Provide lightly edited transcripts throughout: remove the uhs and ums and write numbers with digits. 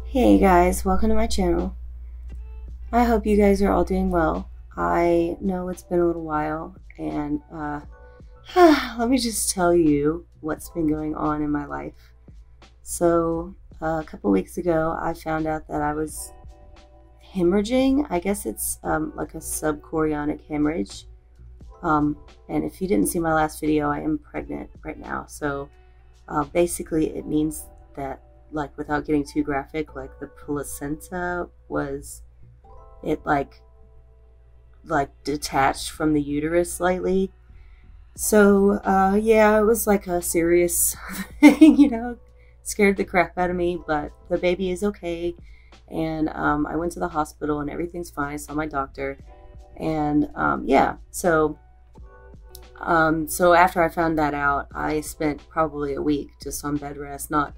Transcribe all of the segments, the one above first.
Hey guys, welcome to my channel. I hope you guys are all doing well. I know it's been a little while, and let me just tell you what's been going on in my life. So a couple weeks ago I found out that I was hemorrhaging. I guess it's like a subchorionic hemorrhage. And if you didn't see my last video, I am pregnant right now. So basically it means that, like, without getting too graphic, like the placenta was, it like detached from the uterus slightly. So yeah, it was like a serious thing, you know, scared the crap out of me, but the baby is okay. And I went to the hospital and everything's fine. I saw my doctor, and yeah, so after I found that out, I spent probably a week just on bed rest, not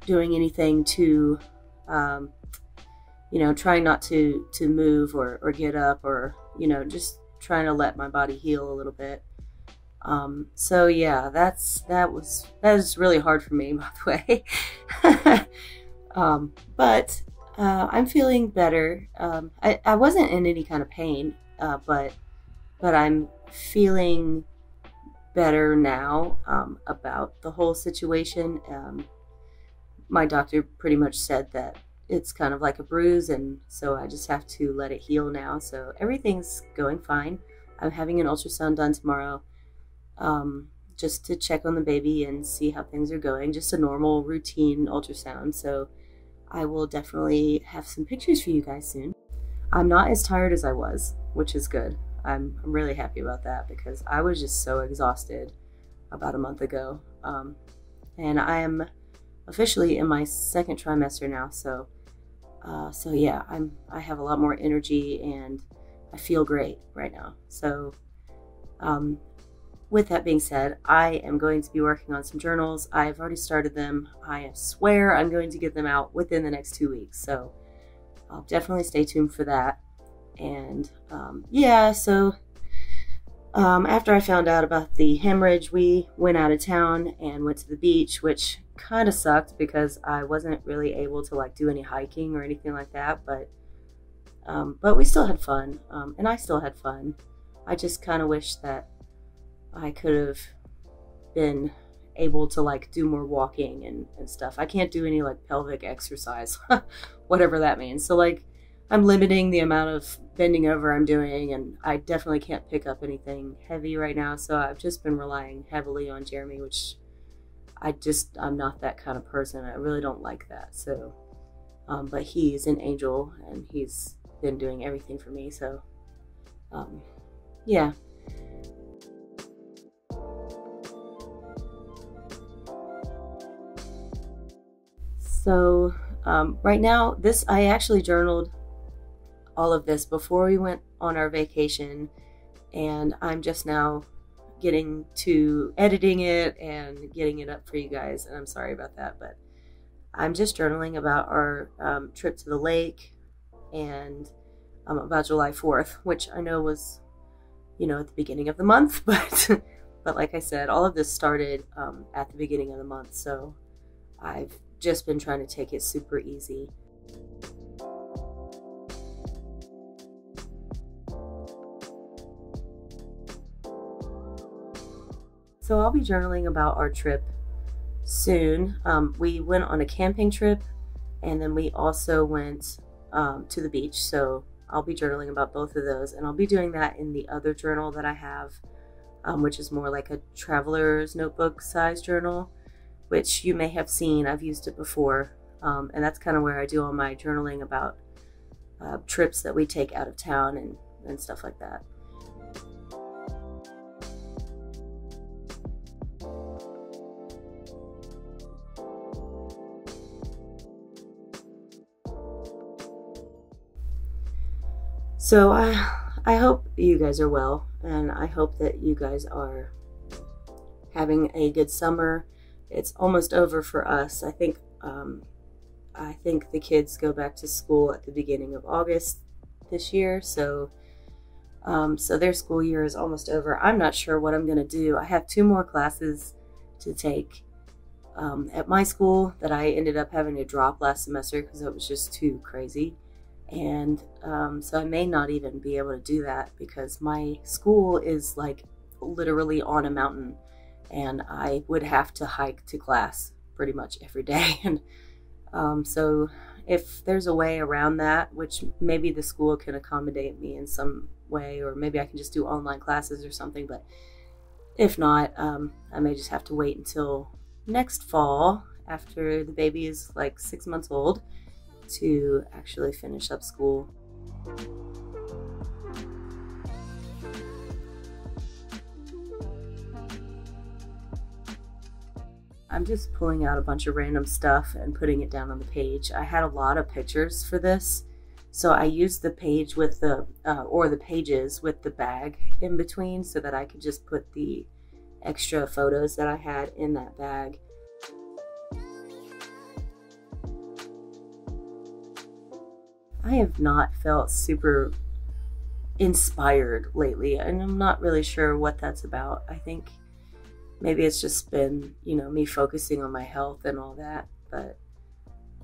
doing anything to, you know, trying not to move or get up, or, you know, just trying to let my body heal a little bit. So yeah, that was really hard for me, by the way. But I'm feeling better. I wasn't in any kind of pain, but I'm feeling better now about the whole situation. My doctor pretty much said that it's kind of like a bruise, and so I just have to let it heal now. So everything's going fine. I'm having an ultrasound done tomorrow, just to check on the baby and see how things are going. Just a normal routine ultrasound. So I will definitely have some pictures for you guys soon. I'm not as tired as I was, which is good. I'm really happy about that, because I was just so exhausted about a month ago. And I am officially in my second trimester now, so yeah, I have a lot more energy and I feel great right now. So with that being said, I am going to be working on some journals. I've already started them. I swear I'm going to get them out within the next 2 weeks, so I'll definitely stay tuned for that. And yeah, so after I found out about the hemorrhage, we went out of town and went to the beach, which kind of sucked because I wasn't really able to like do any hiking or anything like that, but we still had fun, and I still had fun. I just kind of wish that I could have been able to like do more walking and stuff. I can't do any like pelvic exercise, whatever that means. So like, I'm limiting the amount of bending over I'm doing, and I definitely can't pick up anything heavy right now. So I've just been relying heavily on Jeremy, which I'm not that kind of person. I really don't like that. So, but he's an angel and he's been doing everything for me. So, yeah. So, right now, I actually journaled all of this before we went on our vacation, and I'm just now getting to editing it and getting it up for you guys, and I'm sorry about that, but I'm just journaling about our trip to the lake, and about July 4th, which I know was, you know, at the beginning of the month, but but like I said, all of this started at the beginning of the month, so I've just been trying to take it super easy. So I'll be journaling about our trip soon. We went on a camping trip, and then we also went to the beach. So I'll be journaling about both of those, and I'll be doing that in the other journal that I have, which is more like a traveler's notebook size journal, which you may have seen. I've used it before, and that's kind of where I do all my journaling about trips that we take out of town and stuff like that. So I hope you guys are well, and I hope that you guys are having a good summer. It's almost over for us. I think the kids go back to school at the beginning of August this year, so their school year is almost over. I'm not sure what I'm going to do. I have 2 more classes to take at my school that I ended up having to drop last semester because it was just too crazy. And so I may not even be able to do that because my school is like literally on a mountain, and I would have to hike to class pretty much every day. And so if there's a way around that, which maybe the school can accommodate me in some way, or maybe I can just do online classes or something, but if not, I may just have to wait until next fall after the baby is like 6 months old to actually finish up school. I'm just pulling out a bunch of random stuff and putting it down on the page. I had a lot of pictures for this, so I used the page with the pages with the bag in between so that I could just put the extra photos that I had in that bag. I have not felt super inspired lately, and I'm not really sure what that's about. I think maybe it's just been, me focusing on my health and all that, but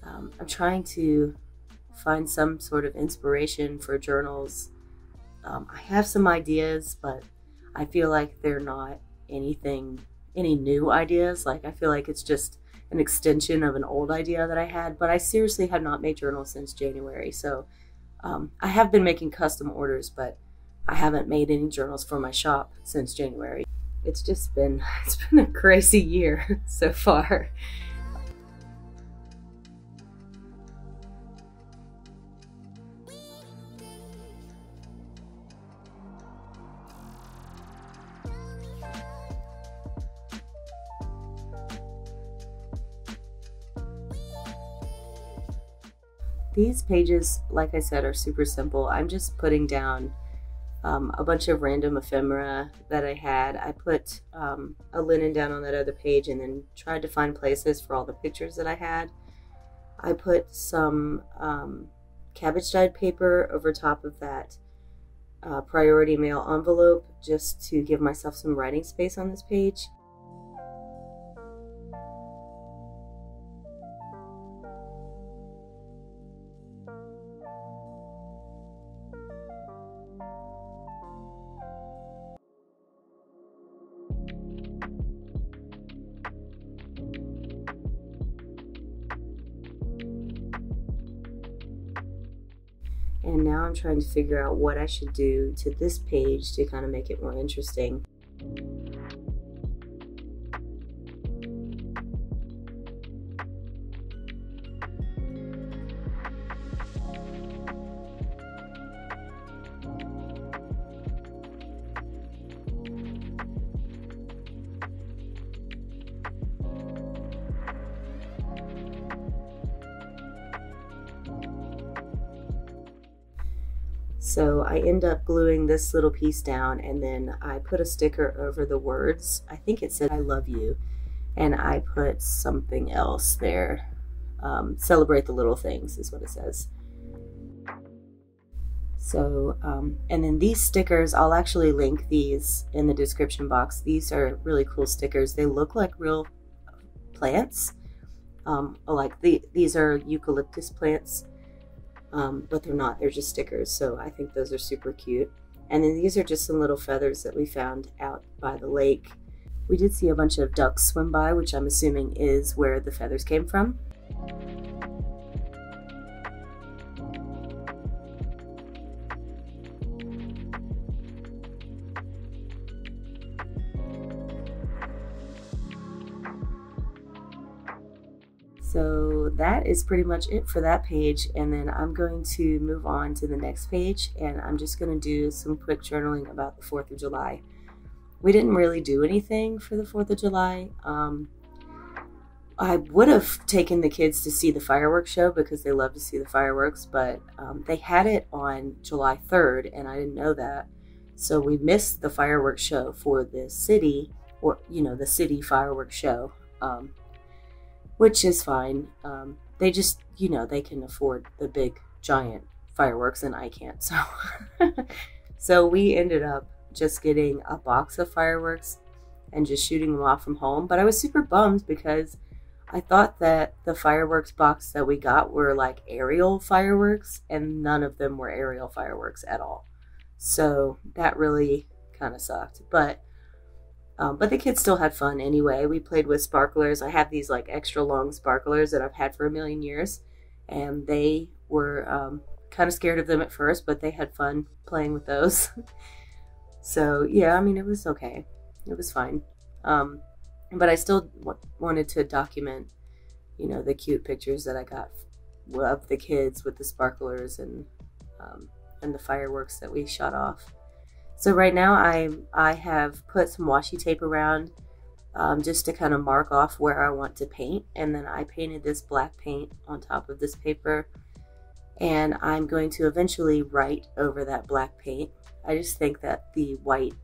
I'm trying to find some sort of inspiration for journals. I have some ideas, but I feel like they're not any new ideas. Like, I feel like it's just an extension of an old idea that I had, but I seriously have not made journals since January. So I have been making custom orders, but I haven't made any journals for my shop since January. It's been a crazy year so far. These pages, like I said, are super simple. I'm just putting down a bunch of random ephemera that I had. I put a linen down on that other page and then tried to find places for all the pictures that I had. I put some cabbage dyed paper over top of that priority mail envelope just to give myself some writing space on this page. And now I'm trying to figure out what I should do to this page to kind of make it more interesting. So I end up gluing this little piece down, and then I put a sticker over the words. I think it said "I love you," and I put something else there. Celebrate the little things is what it says. So, and then these stickers, I'll actually link these in the description box. These are really cool stickers. They look like real plants. These are eucalyptus plants. But they're not, they're just stickers, so I think those are super cute. And then these are just some little feathers that we found out by the lake. We did see a bunch of ducks swim by, which I'm assuming is where the feathers came from. So that is pretty much it for that page, and then I'm going to move on to the next page, and I'm just going to do some quick journaling about the 4th of July. We didn't really do anything for the 4th of July. I would have taken the kids to see the fireworks show because they love to see the fireworks, but they had it on July 3rd, and I didn't know that. So we missed the fireworks show for the city, or, the city fireworks show, which is fine. They just, they can afford the big, giant fireworks, and I can't. So, so we ended up just getting a box of fireworks and just shooting them off from home. But I was super bummed because I thought that the fireworks box that we got were like aerial fireworks, and none of them were aerial fireworks at all. So that really kind of sucked. But the kids still had fun anyway. We played with sparklers. I have these like extra long sparklers that I've had for a million years, and they were kind of scared of them at first, but they had fun playing with those. So yeah, I mean, it was okay. It was fine. But I still wanted to document, the cute pictures that I got of the kids with the sparklers and the fireworks that we shot off. So right now I have put some washi tape around just to kind of mark off where I want to paint. And then I painted this black paint on top of this paper. And I'm going to eventually write over that black paint. I just think that the white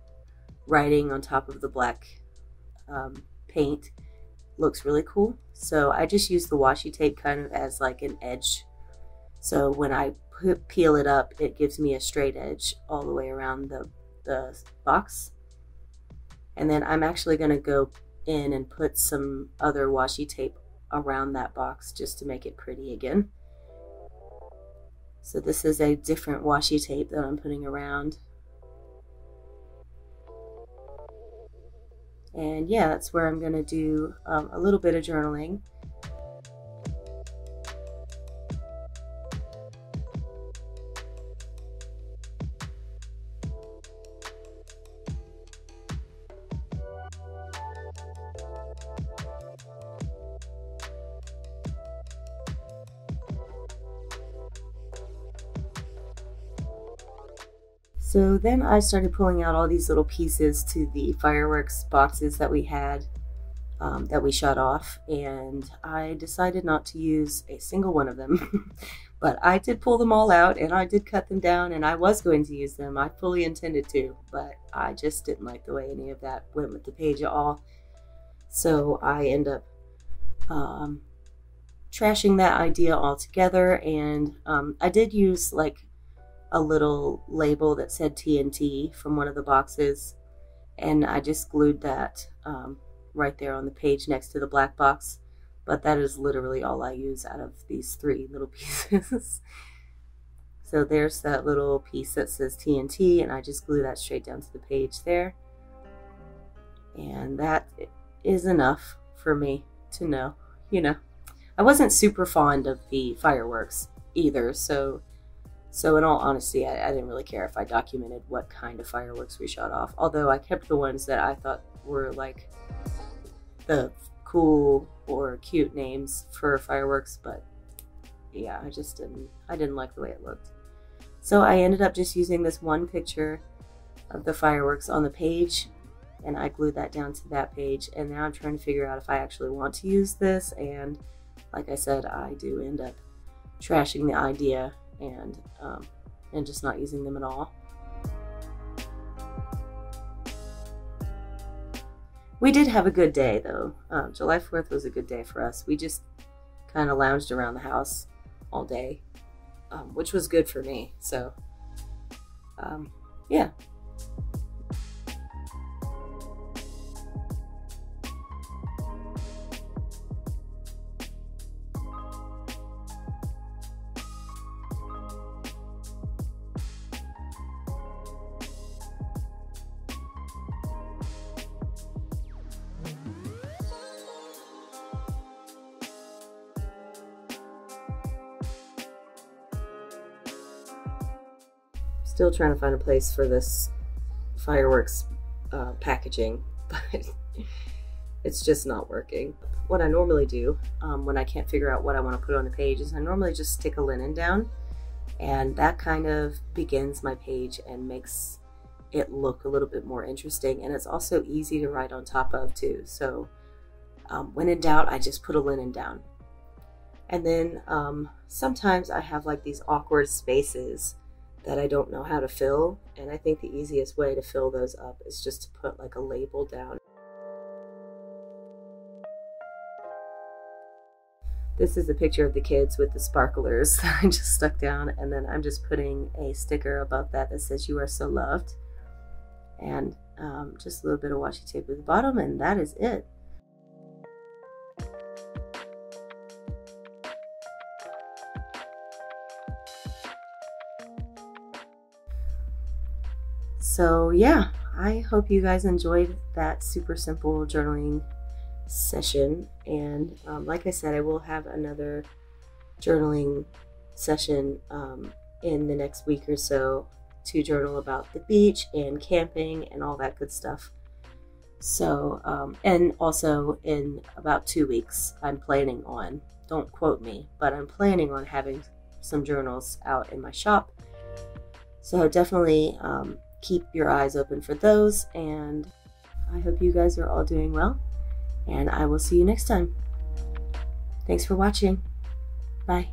writing on top of the black paint looks really cool. So I just use the washi tape kind of as like an edge. So when I peel it up, it gives me a straight edge all the way around the box. And then I'm actually going to go in and put some other washi tape around that box just to make it pretty again. So this is a different washi tape that I'm putting around. And yeah, that's where I'm going to do a little bit of journaling. So then I started pulling out all these little pieces to the fireworks boxes that we had, that we shot off, and I decided not to use a single one of them. But I did pull them all out, and I did cut them down, and I was going to use them. I fully intended to, but I just didn't like the way any of that went with the page at all. So I end up trashing that idea altogether, and I did use like a little label that said TNT from one of the boxes, and I just glued that right there on the page next to the black box. But that is literally all I use out of these three little pieces. So there's that little piece that says TNT, and I just glue that straight down to the page there. And that is enough for me to know, I wasn't super fond of the fireworks either, so in all honesty, I didn't really care if I documented what kind of fireworks we shot off. Although I kept the ones that I thought were like the cool or cute names for fireworks. But yeah, I didn't like the way it looked. So I ended up just using this one picture of the fireworks on the page, and I glued that down to that page. And now I'm trying to figure out if I actually want to use this. And like I said, I do end up trashing the idea and just not using them at all. We did have a good day though. July 4th was a good day for us. We just kind of lounged around the house all day, which was good for me. So yeah. Still trying to find a place for this fireworks packaging, but it's just not working. What I normally do when I can't figure out what I want to put on the page is I normally just stick a linen down, and that kind of begins my page and makes it look a little bit more interesting, and it's also easy to write on top of too. So when in doubt, I just put a linen down. And then sometimes I have like these awkward spaces that I don't know how to fill, and I think the easiest way to fill those up is just to put like a label down. This is a picture of the kids with the sparklers that I just stuck down, and then I'm just putting a sticker above that that says "You are so loved," and just a little bit of washi tape at the bottom, and that is it. So yeah, I hope you guys enjoyed that super simple journaling session. And like I said, I will have another journaling session in the next week or so to journal about the beach and camping and all that good stuff. So, and also in about 2 weeks, I'm planning on, don't quote me, but I'm planning on having some journals out in my shop. So definitely keep your eyes open for those, and I hope you guys are all doing well, and I will see you next time. Thanks for watching. Bye.